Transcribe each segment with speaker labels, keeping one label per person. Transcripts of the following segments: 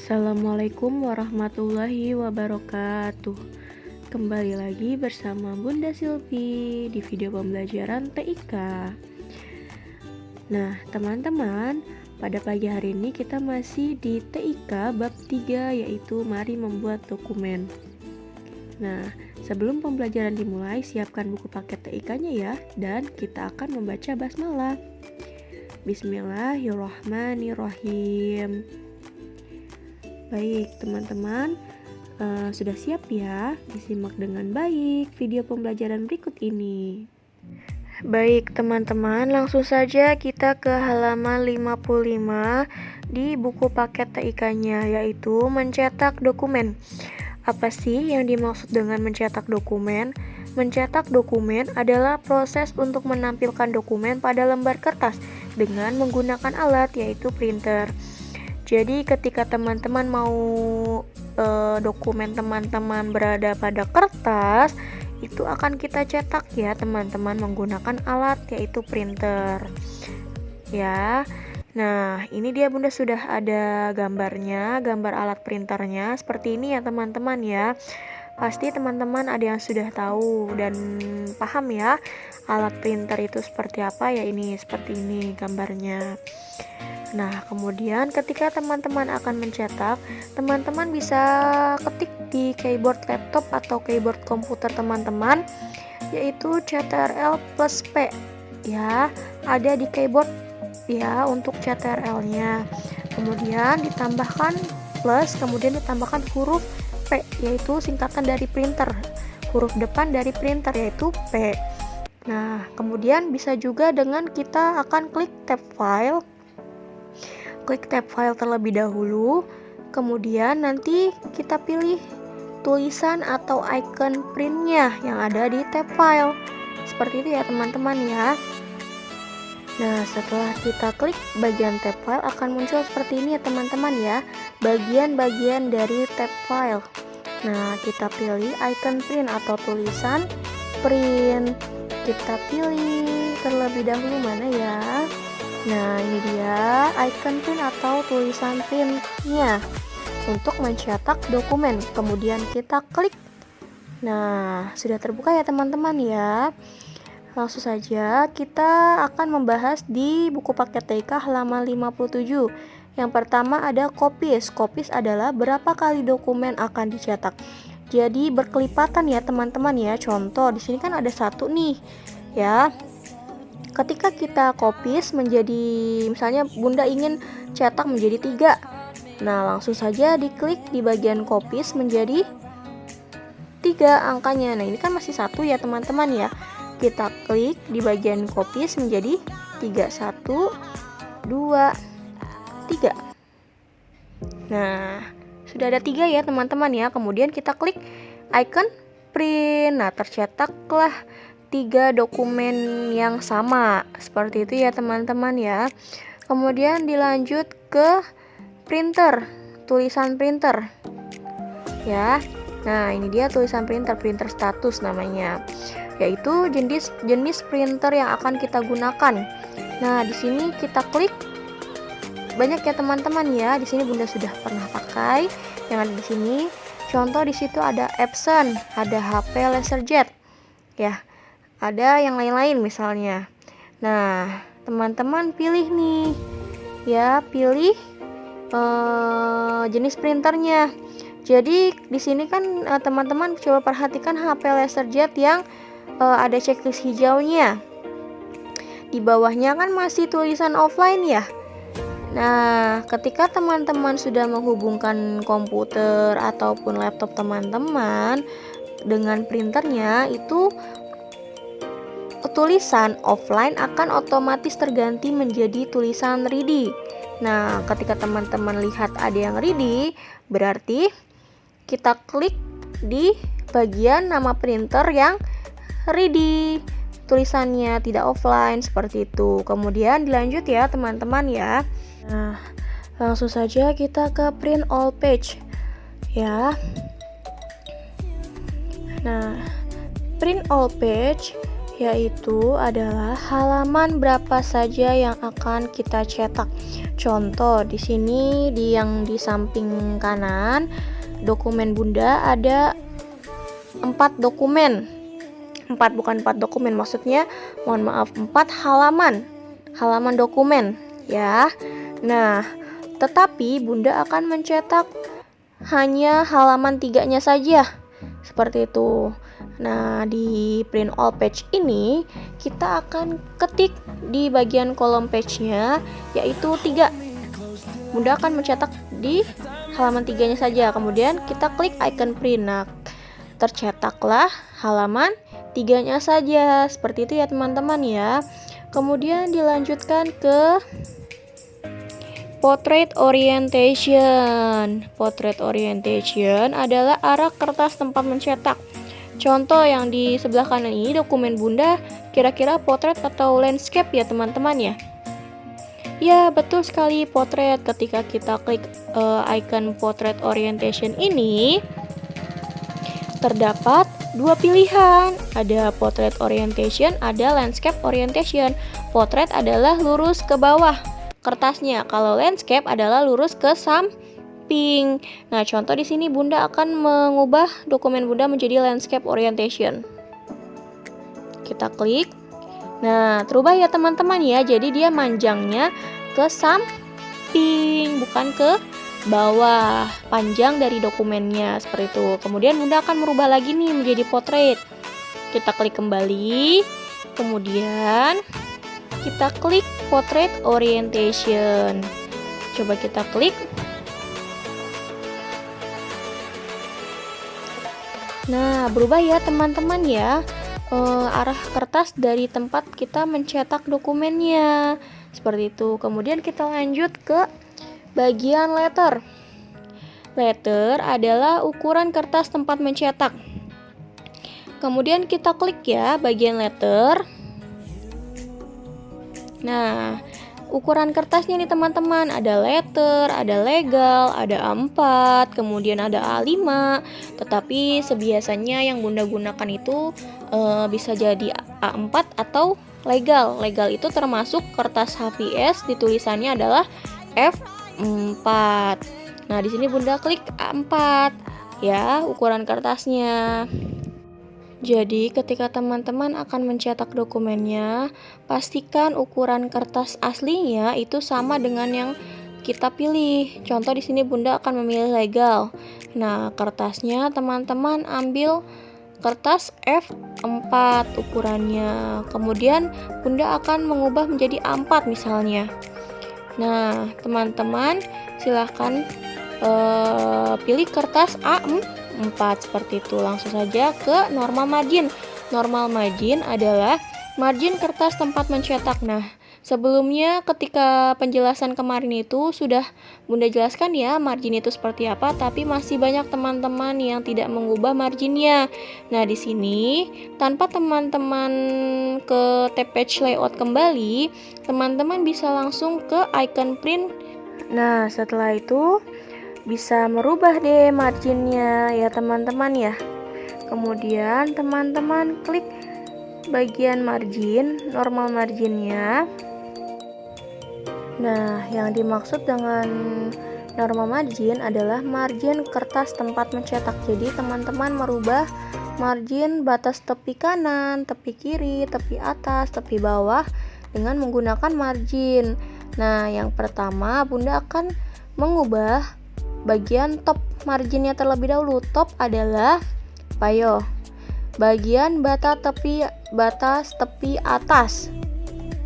Speaker 1: Assalamualaikum warahmatullahi wabarakatuh. Kembali lagi bersama Bunda Silvi di video pembelajaran TIK. Nah, teman-teman, pada pagi hari ini kita masih di TIK bab 3, yaitu mari membuat dokumen. Nah, sebelum pembelajaran dimulai, siapkan buku paket TIK-nya ya, dan kita akan membaca basmalah. Bismillahirrahmanirrahim. Baik, teman-teman, sudah siap ya? Disimak dengan baik video pembelajaran berikut ini. Baik, teman-teman, langsung saja kita ke halaman 55 di buku paket TIK-nya, yaitu mencetak dokumen. Apa sih yang dimaksud dengan mencetak dokumen? Mencetak dokumen adalah proses untuk menampilkan dokumen pada lembar kertas dengan menggunakan alat, yaitu printer. Jadi ketika teman-teman mau dokumen teman-teman berada pada kertas, itu akan kita cetak ya teman-teman menggunakan alat, yaitu printer. Ya. Nah, ini dia Bunda sudah ada gambarnya, gambar alat printernya seperti ini ya teman-teman ya. Pasti teman-teman ada yang sudah tahu dan paham ya alat printer itu seperti apa ya. Ini seperti ini gambarnya. Nah, kemudian ketika teman-teman akan mencetak, teman-teman bisa ketik di keyboard laptop atau keyboard komputer teman-teman, yaitu CTRL plus P ya, ada di keyboard ya untuk CTRL-nya. Kemudian ditambahkan plus, kemudian ditambahkan huruf P, yaitu singkatan dari printer, huruf depan dari printer yaitu P. Nah, kemudian bisa juga dengan kita akan klik tab file. Klik tab file terlebih dahulu, kemudian nanti kita pilih tulisan atau icon printnya yang ada di tab file. Seperti itu ya teman-teman ya. Nah, setelah kita klik bagian tab file akan muncul seperti ini ya teman-teman ya, bagian-bagian dari tab file. Nah, kita pilih icon print atau tulisan print. Kita pilih terlebih dahulu mana ya. Nah, ini dia icon print atau tulisan printnya untuk mencetak dokumen. Kemudian kita klik. Nah, sudah terbuka ya teman-teman ya. Langsung saja kita akan membahas di buku paket TIK halaman 57. Yang pertama ada copies. Copies adalah berapa kali dokumen akan dicetak. Jadi berkelipatan ya teman-teman ya. Contoh di sini kan ada satu nih ya. Ketika kita copies menjadi, misalnya Bunda ingin cetak menjadi 3. Nah, langsung saja diklik di bagian copies menjadi 3 angkanya. Nah, ini kan masih 1 ya teman-teman ya. Kita klik di bagian copies menjadi 3, 1, 2, 3. Nah, sudah ada 3 ya teman-teman ya. Kemudian kita klik icon print. Nah, tercetaklah 3 dokumen yang sama. Seperti itu ya teman-teman ya. Kemudian dilanjut ke printer, tulisan printer ya. Nah, ini dia tulisan printer, printer status namanya, yaitu jenis printer yang akan kita gunakan. Nah, di sini kita klik. Banyak ya teman-teman ya. Di sini Bunda sudah pernah pakai yang ada di sini. Contoh di situ ada Epson, ada HP LaserJet ya. Ada yang lain-lain misalnya. Nah, teman-teman pilih nih ya, pilih jenis printernya. Jadi di sini kan teman-teman coba perhatikan HP LaserJet yang ada checklist hijaunya. Di bawahnya kan masih tulisan offline ya. Nah, ketika teman-teman sudah menghubungkan komputer ataupun laptop teman-teman dengan printernya, itu tulisan offline akan otomatis terganti menjadi tulisan ready. Nah, ketika teman-teman lihat ada yang ready, berarti kita klik di bagian nama printer yang ready, tulisannya tidak offline, seperti itu. Kemudian dilanjut ya teman-teman ya. Nah, langsung saja kita ke print all page ya. Nah, print all page yaitu adalah halaman berapa saja yang akan kita cetak. Contoh di sini yang di samping kanan dokumen Bunda ada 4 dokumen. 4 bukan 4 dokumen, maksudnya mohon maaf 4 halaman dokumen ya. Nah, tetapi Bunda akan mencetak hanya halaman 3-nya saja. Seperti itu. Nah, di print all page ini kita akan ketik di bagian kolom page-nya yaitu 3. Bunda akan mencetak di halaman 3-nya saja. Kemudian kita klik icon print. Nah, tercetaklah halaman 3-nya saja. Seperti itu ya teman-teman ya. Kemudian dilanjutkan ke portrait orientation. Portrait orientation adalah arah kertas tempat mencetak. Contoh yang di sebelah kanan ini dokumen Bunda kira-kira portrait atau landscape ya teman-teman ya. Ya, betul sekali portrait. Ketika kita klik icon portrait orientation ini, terdapat 2 pilihan. Ada portrait orientation, ada landscape orientation. Portrait adalah lurus ke bawah kertasnya. Kalau landscape adalah lurus ke samping. Nah, contoh di sini Bunda akan mengubah dokumen Bunda menjadi landscape orientation. Kita klik. Nah, terubah ya teman-teman ya. Jadi dia manjangnya ke samping, bukan ke bawah. Panjang dari dokumennya seperti itu. Kemudian Bunda akan merubah lagi nih menjadi portrait. Kita klik kembali. Kemudian kita klik portrait orientation. Coba kita klik. Nah, berubah ya teman-teman ya arah kertas dari tempat kita mencetak dokumennya. Seperti itu. Kemudian kita lanjut ke bagian letter. Letter adalah ukuran kertas tempat mencetak. Kemudian kita klik ya bagian letter. Nah, ukuran kertasnya nih teman-teman, ada letter, ada legal, ada A4, kemudian ada A5. Tetapi sebiasanya yang Bunda gunakan itu bisa jadi A4 atau legal. Legal itu termasuk kertas HVS, ditulisannya adalah F4. Nah, di sini Bunda klik A4 ya, ukuran kertasnya. Jadi ketika teman-teman akan mencetak dokumennya, pastikan ukuran kertas aslinya itu sama dengan yang kita pilih. Contoh di sini Bunda akan memilih legal. Nah, kertasnya teman-teman ambil kertas F4 ukurannya. Kemudian Bunda akan mengubah menjadi A4 misalnya. Nah, teman-teman silahkan pilih kertas A4 seperti itu. Langsung saja ke normal margin. Normal margin adalah margin kertas tempat mencetak. Nah, sebelumnya ketika penjelasan kemarin itu sudah Bunda jelaskan ya margin itu seperti apa, tapi masih banyak teman-teman yang tidak mengubah marginnya. Nah, di sini tanpa teman-teman ke tab page layout kembali, teman-teman bisa langsung ke icon print. Nah, setelah itu bisa merubah deh marginnya ya teman-teman ya. Kemudian teman-teman klik bagian margin, normal marginnya. Nah, yang dimaksud dengan normal margin adalah margin kertas tempat mencetak. Jadi teman-teman merubah margin batas tepi kanan, tepi kiri, tepi atas, tepi bawah dengan menggunakan margin. Nah, yang pertama Bunda akan mengubah bagian top marginnya terlebih dahulu. Top adalah payo. Bagian batas tepi atas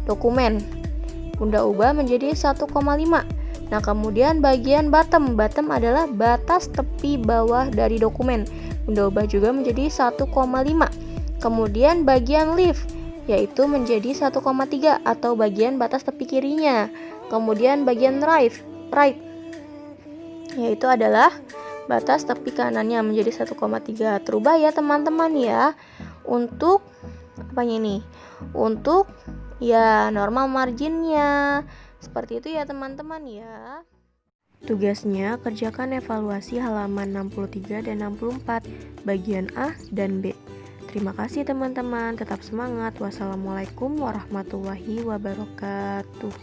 Speaker 1: dokumen Bunda ubah menjadi 1,5. Nah, kemudian bagian bottom adalah batas tepi bawah dari dokumen. Bunda ubah juga menjadi 1,5. Kemudian bagian left yaitu menjadi 1,3 atau bagian batas tepi kirinya. Kemudian bagian right yaitu adalah batas tepi kanannya menjadi 1,3. Terubah ya teman-teman ya. Untuk apanya ini? Untuk ya normal marginnya. Seperti itu ya teman-teman ya. Tugasnya kerjakan evaluasi halaman 63 dan 64 bagian A dan B. Terima kasih teman-teman, tetap semangat. Wassalamualaikum warahmatullahi wabarakatuh.